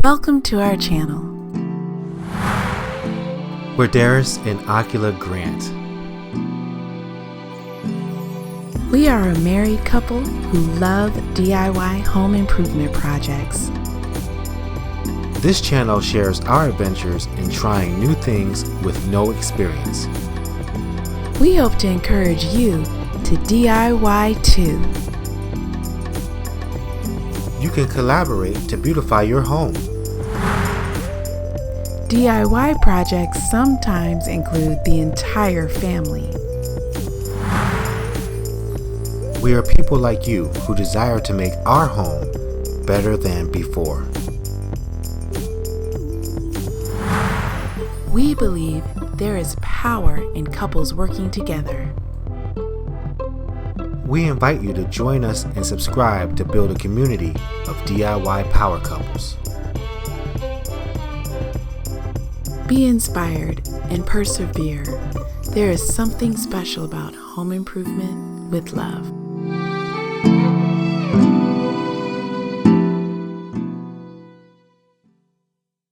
Welcome to our channel. We're Darius and Akila Grant. We are a married couple who love DIY home improvement projects. This channel shares our adventures in trying new things with no experience. We hope to encourage you to DIY too. You can collaborate to beautify your home. DIY projects sometimes include the entire family. We are people like you who desire to make our home better than before. We believe there is power in couples working together. We invite you to join us and subscribe to build a community of DIY power couples. Be inspired and persevere. There is something special about home improvement with love.